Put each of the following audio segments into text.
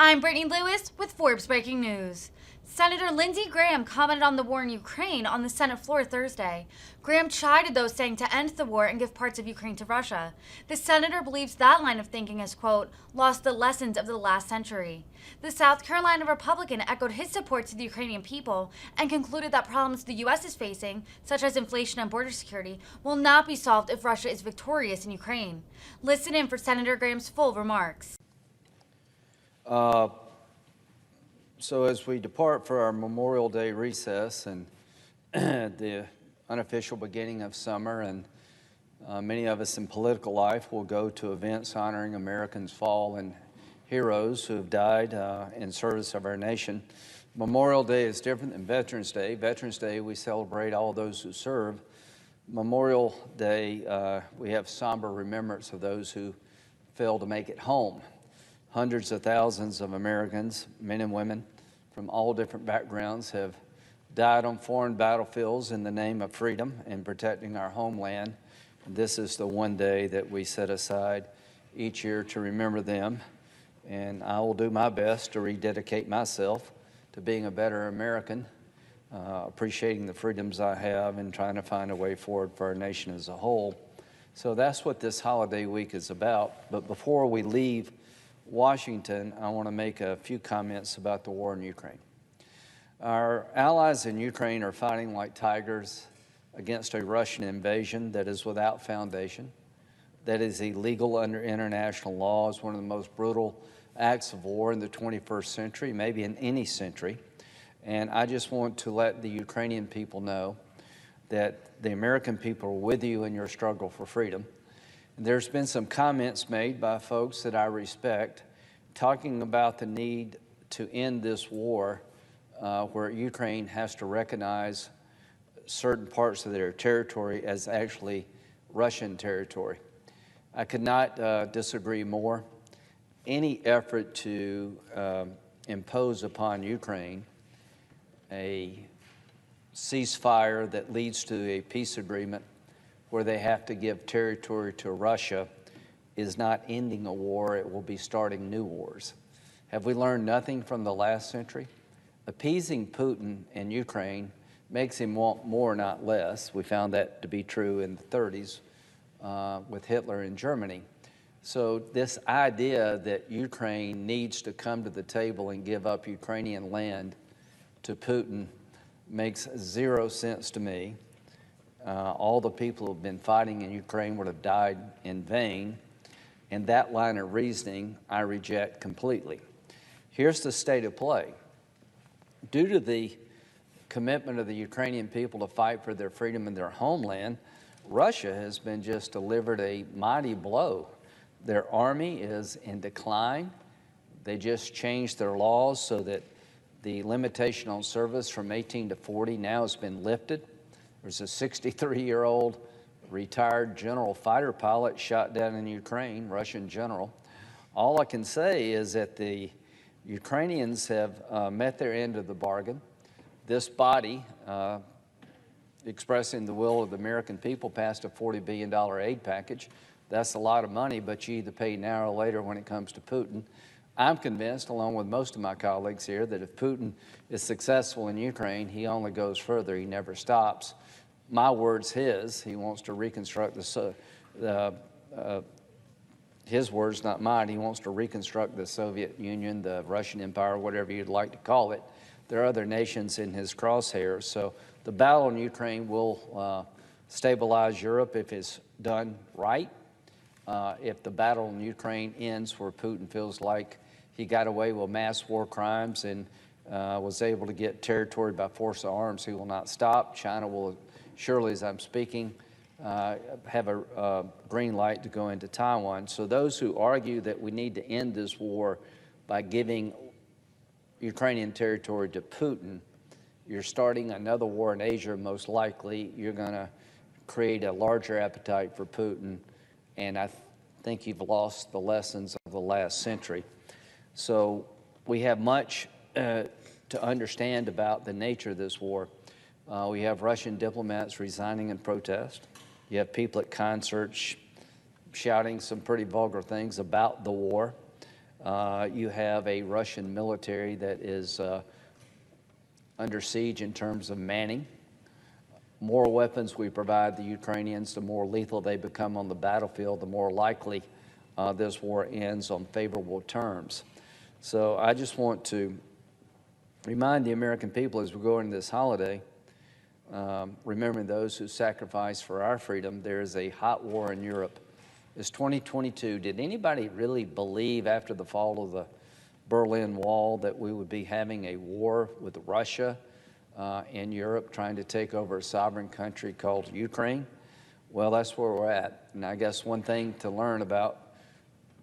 I'm Brittany Lewis with Forbes Breaking News. Senator Lindsey Graham commented on the war in Ukraine on the Senate floor Thursday. Graham chided those saying to end the war and give parts of Ukraine to Russia. The senator believes that line of thinking has, quote, lost the lessons of the last century. The South Carolina Republican echoed his support to the Ukrainian people and concluded that problems the U.S. is facing, such as inflation and border security, will not be solved if Russia is victorious in Ukraine. Listen in for Senator Graham's full remarks. So as we depart for our Memorial Day recess and the unofficial beginning of summer, and many of us in political life will go to events honoring Americans' fallen heroes who have died in service of our nation. Memorial Day is different than Veterans Day. Veterans Day, we celebrate all those who serve. Memorial Day, we have somber remembrance of those who failed to make it home. Hundreds of thousands of Americans, men and women from all different backgrounds, have died on foreign battlefields in the name of freedom and protecting our homeland. This is the one day that we set aside each year to remember them. And I will do my best to rededicate myself to being a better American, appreciating the freedoms I have and trying to find a way forward for our nation as a whole. So that's what this holiday week is about. But before we leave Washington, I want to make a few comments about the war in Ukraine. Our allies in Ukraine are fighting like tigers against a Russian invasion that is without foundation, that is illegal under international law, is one of the most brutal acts of war in the 21st century, maybe in any century. And I just want to let the Ukrainian people know that the American people are with you in your struggle for freedom. There's been some comments made by folks that I respect talking about the need to end this war where Ukraine has to recognize certain parts of their territory as actually Russian territory. I could not disagree more. Any effort to impose upon Ukraine a ceasefire that leads to a peace agreement where they have to give territory to Russia is not ending a war, it will be starting new wars. Have we learned nothing from the last century? Appeasing Putin in Ukraine makes him want more, not less. We found that to be true in the 30s with Hitler in Germany. So this idea that Ukraine needs to come to the table and give up Ukrainian land to Putin makes zero sense to me. All the people who have been fighting in Ukraine would have died in vain, and that line of reasoning I reject completely. Here's the state of play. Due to the commitment of the Ukrainian people to fight for their freedom in their homeland, Russia has been just delivered a mighty blow. Their army is in decline. They just changed their laws so that the limitation on service from 18 to 40 now has been lifted. There's a 63-year-old retired general fighter pilot shot down in Ukraine, Russian general. All I can say is that the Ukrainians have met their end of the bargain. This body, expressing the will of the American people, passed a $40 billion aid package. That's a lot of money, but you either pay now or later when it comes to Putin. I'm convinced, along with most of my colleagues here, that if Putin is successful in Ukraine, he only goes further, he never stops. My word's his. He wants to reconstruct his words, not mine. He wants to reconstruct the Soviet Union, the Russian Empire, whatever you'd like to call it. There are other nations in his crosshairs. So the battle in Ukraine will stabilize Europe if it's done right. If the battle in Ukraine ends where Putin feels like he got away with mass war crimes and was able to get territory by force of arms, he will not stop. China will surely, as I'm speaking, have a green light to go into Taiwan. So those who argue that we need to end this war by giving Ukrainian territory to Putin, you're starting another war in Asia, most likely. You're going to create a larger appetite for Putin, and I think you've lost the lessons of the last century. So we have much to understand about the nature of this war. We have Russian diplomats resigning in protest. You have people at concerts shouting some pretty vulgar things about the war. You have a Russian military that is under siege in terms of manning. More weapons we provide the Ukrainians, the more lethal they become on the battlefield, the more likely this war ends on favorable terms. So I just want to remind the American people as we go into this holiday, remembering those who sacrificed for our freedom, there is a hot war in Europe. It's 2022. Did anybody really believe after the fall of the Berlin Wall that we would be having a war with Russia in Europe trying to take over a sovereign country called Ukraine? Well, that's where we're at. And I guess one thing to learn about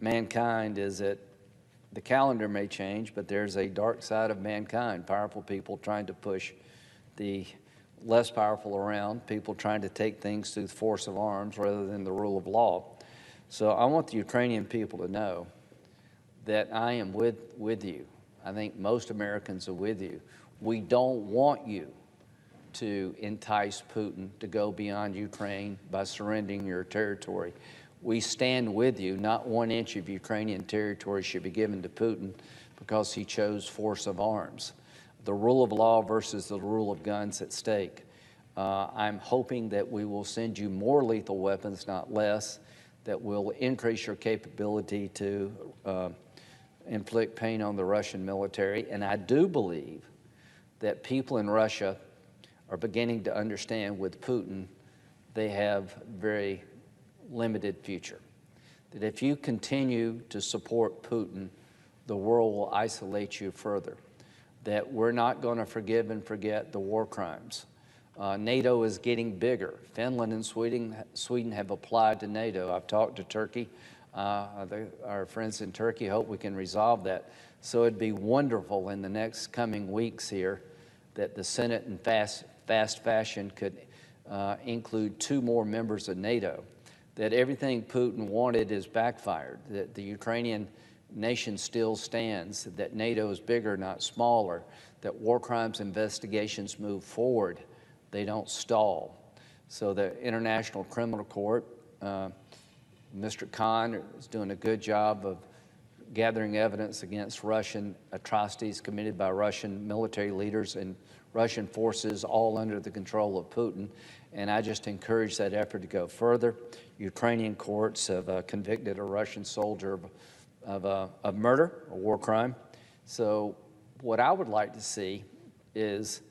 mankind is that the calendar may change, but there's a dark side of mankind, powerful people trying to push the less powerful around, people trying to take things through the force of arms rather than the rule of law. So I want the Ukrainian people to know that I am with you. I think most Americans are with you. We don't want you to entice Putin to go beyond Ukraine by surrendering your territory. We stand with you. Not 1 inch of Ukrainian territory should be given to Putin because he chose force of arms. The rule of law versus the rule of guns at stake. I'm hoping that we will send you more lethal weapons, not less, that will increase your capability to inflict pain on the Russian military. And I do believe that people in Russia are beginning to understand with Putin, they have very limited future. That if you continue to support Putin, the world will isolate you further. That we're not going to forgive and forget the war crimes. NATO is getting bigger. Finland and Sweden have applied to NATO. I've talked to Turkey. Our friends in Turkey hope we can resolve that. So it'd be wonderful in the next coming weeks here that the Senate in fast fashion could include 2 more members of NATO. That everything Putin wanted is backfired. That the Ukrainian nation still stands. That NATO is bigger, not smaller. That war crimes investigations move forward. They don't stall. So the International Criminal Court, Mr. Khan is doing a good job of gathering evidence against Russian atrocities committed by Russian military leaders and Russian forces, all under the control of Putin. And I just encourage that effort to go further. Ukrainian courts have convicted a Russian soldier of murder, a war crime. So what I would like to see is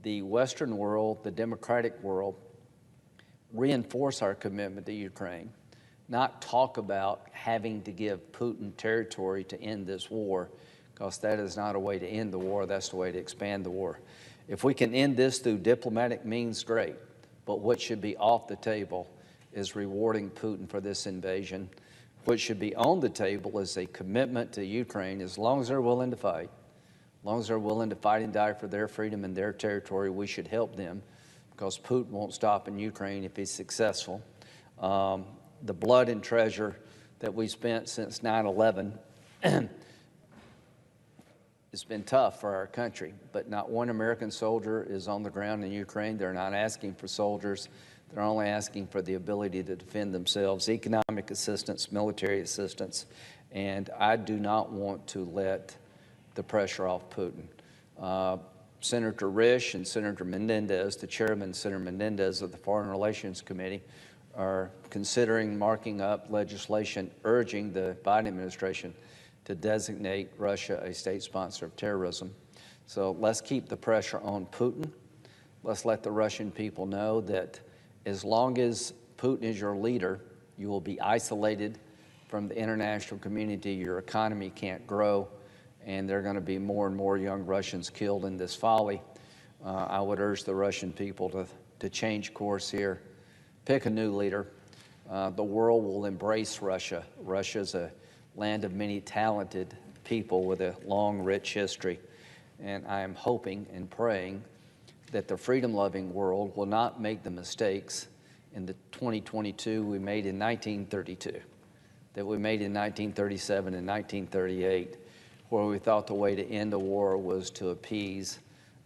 the Western world, the democratic world, reinforce our commitment to Ukraine, not talk about having to give Putin territory to end this war, because that is not a way to end the war, that's the way to expand the war. If we can end this through diplomatic means, great, but what should be off the table is rewarding Putin for this invasion. What should be on the table is a commitment to Ukraine, as long as they're willing to fight. As long as they're willing to fight and die for their freedom and their territory, we should help them, because Putin won't stop in Ukraine if he's successful. The blood and treasure that we spent since 9/11 it's been tough for our country, but not one American soldier is on the ground in Ukraine. They're not asking for soldiers. They're only asking for the ability to defend themselves, economic assistance, military assistance, and I do not want to let the pressure off Putin. Senator Risch and Senator Menendez, the chairman, Senator Menendez of the Foreign Relations Committee, are considering marking up legislation urging the Biden administration to designate Russia a state sponsor of terrorism. So let's keep the pressure on Putin. Let's let the Russian people know that as long as Putin is your leader, you will be isolated from the international community. Your economy can't grow, and there are going to be more and more young Russians killed in this folly. I would urge the Russian people to change course here. Pick a new leader. The world will embrace Russia. Russia's a land of many talented people with a long, rich history. And I am hoping and praying that the freedom-loving world will not make the mistakes in the 2022 we made in 1932, that we made in 1937 and 1938, where we thought the way to end the war was to appease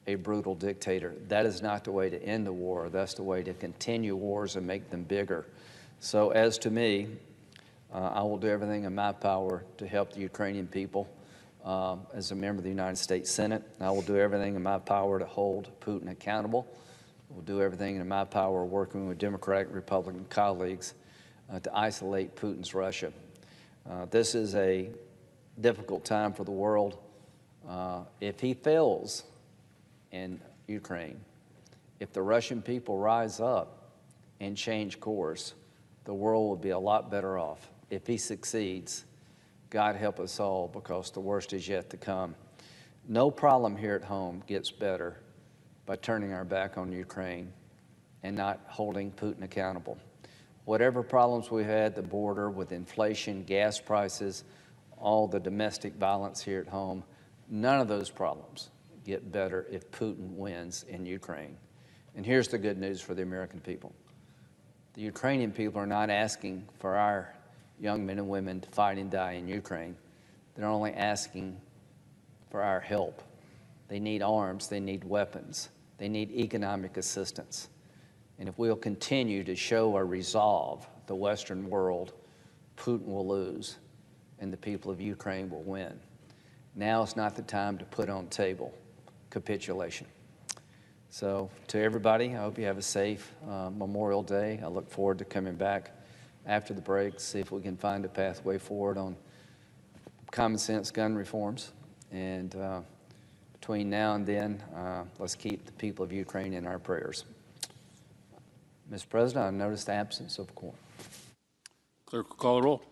a brutal dictator. That is not the way to end the war. That's the way to continue wars and make them bigger. So as to me, I will do everything in my power to help the Ukrainian people. As a member of the United States Senate, I will do everything in my power to hold Putin accountable. I will do everything in my power working with Democratic and Republican colleagues to isolate Putin's Russia. This is a difficult time for the world. If he fails in Ukraine, if the Russian people rise up and change course, the world will be a lot better off. If he succeeds, God help us all, because the worst is yet to come. No problem here at home gets better by turning our back on Ukraine and not holding Putin accountable. Whatever problems we had at the border with inflation, gas prices, all the domestic violence here at home, none of those problems get better if Putin wins in Ukraine. And here's the good news for the American people. The Ukrainian people are not asking for our young men and women to fight and die in Ukraine. They're only asking for our help. They need arms, they need weapons, they need economic assistance. And if we'll continue to show our resolve, the Western world, Putin will lose and the people of Ukraine will win. Now is not the time to put on the table capitulation. So to everybody, I hope you have a safe Memorial Day. I look forward to coming back after the break, see if we can find a pathway forward on common sense gun reforms. And between now and then, let's keep the people of Ukraine in our prayers. Mr. President, I noticed the absence of quorum. Clerk will call the roll.